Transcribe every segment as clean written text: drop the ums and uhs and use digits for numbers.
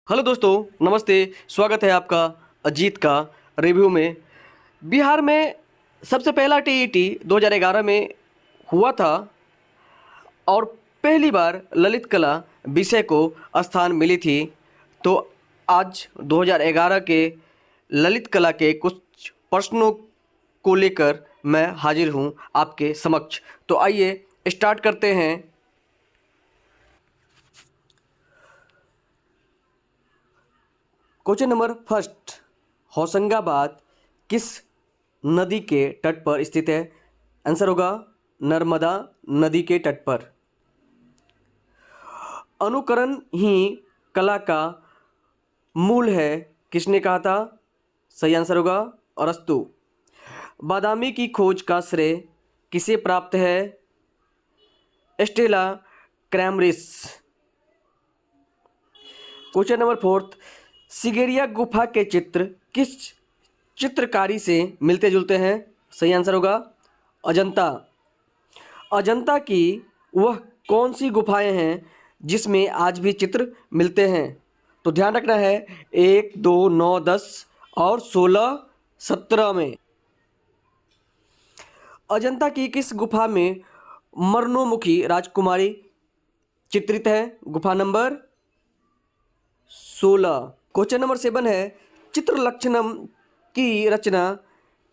Hello दोस्तों, नमस्ते। स्वागत है आपका अजीत का रिव्यू में। बिहार में सबसे पहला टीईटी 2011 में हुआ था और पहली बार ललित कला विषय को स्थान मिली थी। तो आज 2011 के ललित कला के कुछ प्रश्नों को लेकर मैं हाजिर हूँ आपके समक्ष। तो आइए स्टार्ट करते हैं। क्वेश्चन नंबर फर्स्ट, होशंगाबाद किस नदी के तट पर स्थित है? आंसर होगा नर्मदा नदी के तट पर। अनुकरण ही कला का मूल है, किसने कहा था? सही आंसर होगा अरस्तु। बादामी की खोज का श्रेय किसे प्राप्त है? स्टेला क्रैमरिस। क्वेश्चन नंबर फोर्थ, सिगेरिया गुफा के चित्र किस चित्रकारी से मिलते जुलते हैं? सही आंसर होगा अजंता। अजंता की वह कौन सी गुफाएं हैं जिसमें आज भी चित्र मिलते हैं? तो ध्यान रखना है 1, 2, 9, 10 और 16, 17 में। अजंता की किस गुफा में मरणोमुखी राजकुमारी चित्रित है? गुफा नंबर 16। क्वेश्चन नंबर 7 है, चित्रलक्षणम की रचना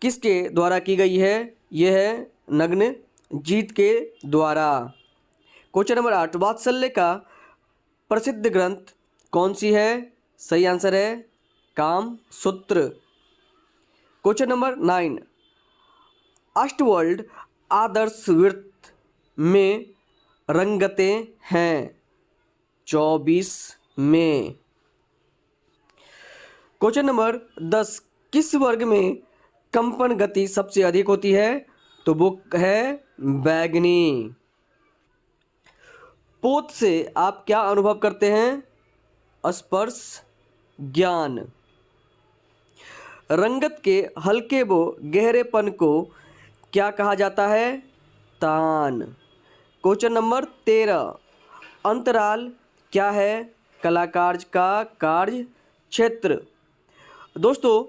किसके द्वारा की गई है? यह है नग्नजीत के द्वारा। क्वेश्चन नंबर 8, वात्सल्य का प्रसिद्ध ग्रंथ कौन सी है? सही आंसर है कामसूत्र। क्वेश्चन नंबर 9, अष्टवर्ल्ड आदर्श वृत्त में रंगतें हैं 24 में। क्वेश्चन नंबर 10, किस वर्ग में कंपन गति सबसे अधिक होती है? तो वो है बैगनी। पोत से आप क्या अनुभव करते हैं? स्पर्श ज्ञान। रंगत के हल्के व गहरेपन को क्या कहा जाता है? तान। क्वेश्चन नंबर 13, अंतराल क्या है? कलाकार का कार्य क्षेत्र। दोस्तों,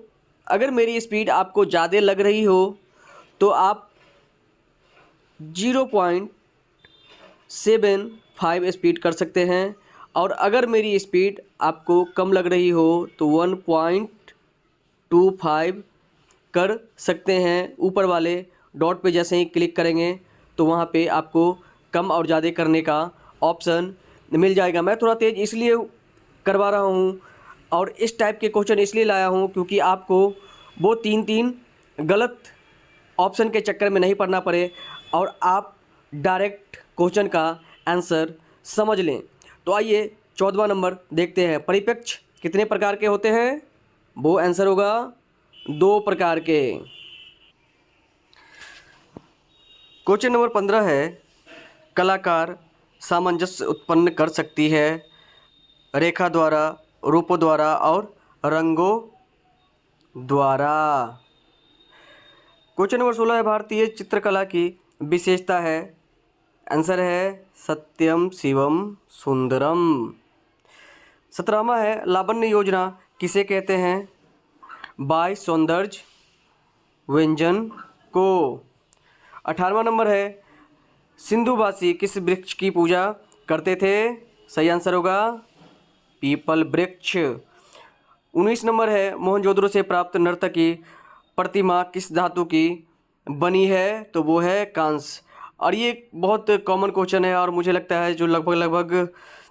अगर मेरी स्पीड आपको ज़्यादा लग रही हो तो आप 0.75 स्पीड कर सकते हैं, और अगर मेरी स्पीड आपको कम लग रही हो तो 1.25 कर सकते हैं। ऊपर वाले डॉट पे जैसे ही क्लिक करेंगे तो वहाँ पे आपको कम और ज़्यादा करने का ऑप्शन मिल जाएगा। मैं थोड़ा तेज़ इसलिए करवा रहा हूँ और इस टाइप के क्वेश्चन इसलिए लाया हूँ क्योंकि आपको वो तीन गलत ऑप्शन के चक्कर में नहीं पड़ना पड़े और आप डायरेक्ट क्वेश्चन का आंसर समझ लें। तो आइए 14वां नंबर देखते हैं। परिप्रेक्ष्य कितने प्रकार के होते हैं? वो आंसर होगा 2 प्रकार के। क्वेश्चन नंबर 15 है, कलाकार सामंजस्य उत्पन्न कर सकती है रेखा द्वारा, रूपों द्वारा और रंगों द्वारा। क्वेश्चन नंबर 16 है, भारतीय चित्रकला की विशेषता है? आंसर है सत्यम शिवम सुंदरम। 17वां है, लावण्य योजना किसे कहते हैं? बाय सौंदर्य व्यंजन को। 18वां नंबर है, सिंधुवासी किस वृक्ष की पूजा करते थे? सही आंसर होगा पीपल वृक्ष। 19 नंबर है, मोहनजोदड़ो से प्राप्त नर्तकी प्रतिमा किस धातु की बनी है? तो वो है कांस्य। और ये बहुत कॉमन क्वेश्चन है और मुझे लगता है जो लगभग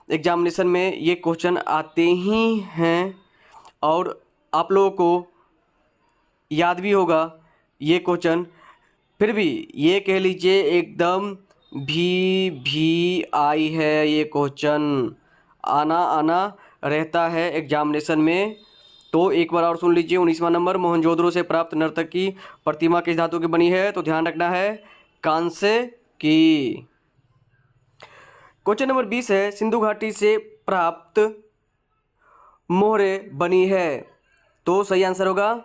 एग्जामिनेशन में ये क्वेश्चन आते ही हैं और आप लोगों को याद भी होगा ये क्वेश्चन। फिर भी ये कह लीजिए एकदम भी आई है, ये क्वेश्चन आना रहता है एग्जामिनेशन में। तो एक बार और सुन लीजिए। 19वां नंबर, मोहनजोदड़ो से प्राप्त नर्तकी प्रतिमा किस धातु की बनी है? तो ध्यान रखना है कांस्य की। क्वेश्चन नंबर 20 है, सिंधु घाटी से प्राप्त मोहरे बनी है? तो सही आंसर होगा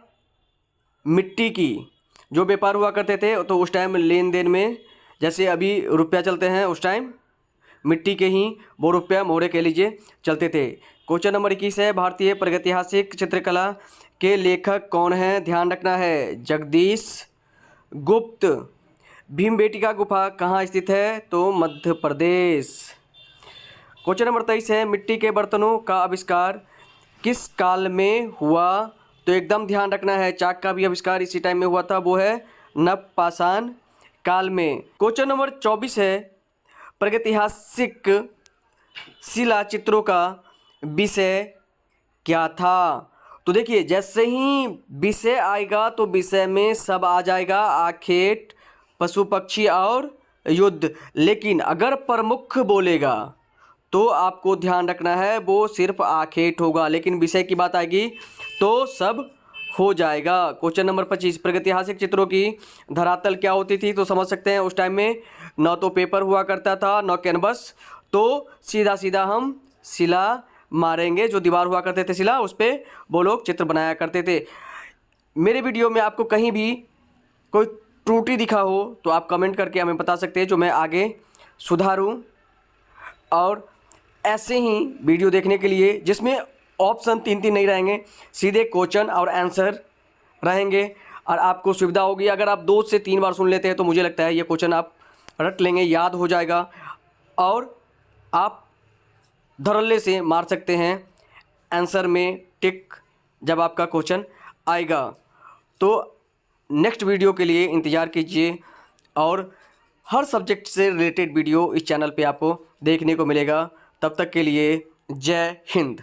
मिट्टी की। जो व्यापार हुआ करते थे तो उस टाइम लेन देन में, जैसे अभी रुपया चलते हैं, उस टाइम मिट्टी के ही वो रुपया मोहरे कह लीजिए चलते थे। क्वेश्चन नंबर 21 है, भारतीय प्रागैतिहासिक चित्रकला के लेखक कौन हैं? ध्यान रखना है, जगदीश गुप्त। भीमबेटका गुफा कहाँ स्थित है? तो मध्य प्रदेश। क्वेश्चन नंबर 23 है, मिट्टी के बर्तनों का आविष्कार किस काल में हुआ? तो एकदम ध्यान रखना है, चाक का भी आविष्कार इसी टाइम में हुआ था, वो है नवपाषाण काल में। क्वेश्चन नंबर 24 है, प्रागैतिहासिक शिला चित्रों का विषय क्या था? तो देखिए, जैसे ही विषय आएगा तो विषय में सब आ जाएगा, आखेट, पशु पक्षी और युद्ध। लेकिन अगर प्रमुख बोलेगा तो आपको ध्यान रखना है वो सिर्फ आखेट होगा, लेकिन विषय की बात आएगी तो सब हो जाएगा। क्वेश्चन नंबर 25, प्रागैतिहासिक चित्रों की धरातल क्या होती थी? तो समझ सकते हैं उस टाइम में न तो पेपर हुआ करता था न कैनवस, तो सीधा सीधा हम शिला मारेंगे, जो दीवार हुआ करते थे शिला, उस पर वो लोग चित्र बनाया करते थे। मेरे वीडियो में आपको कहीं भी कोई त्रुटि दिखा हो तो आप कमेंट करके हमें बता सकते हैं, जो मैं आगे सुधारूं। और ऐसे ही वीडियो देखने के लिए जिसमें ऑप्शन 3 नहीं रहेंगे, सीधे क्वेश्चन और आंसर रहेंगे और आपको सुविधा होगी। अगर आप 2 से 3 बार सुन लेते हैं तो मुझे लगता है ये क्वेश्चन आप रट लेंगे, याद हो जाएगा और आप धड़ल्ले से मार सकते हैं आंसर में टिक जब आपका क्वेश्चन आएगा। तो नेक्स्ट वीडियो के लिए इंतज़ार कीजिए और हर सब्जेक्ट से रिलेटेड वीडियो इस चैनल पे आपको देखने को मिलेगा। तब तक के लिए जय हिंद।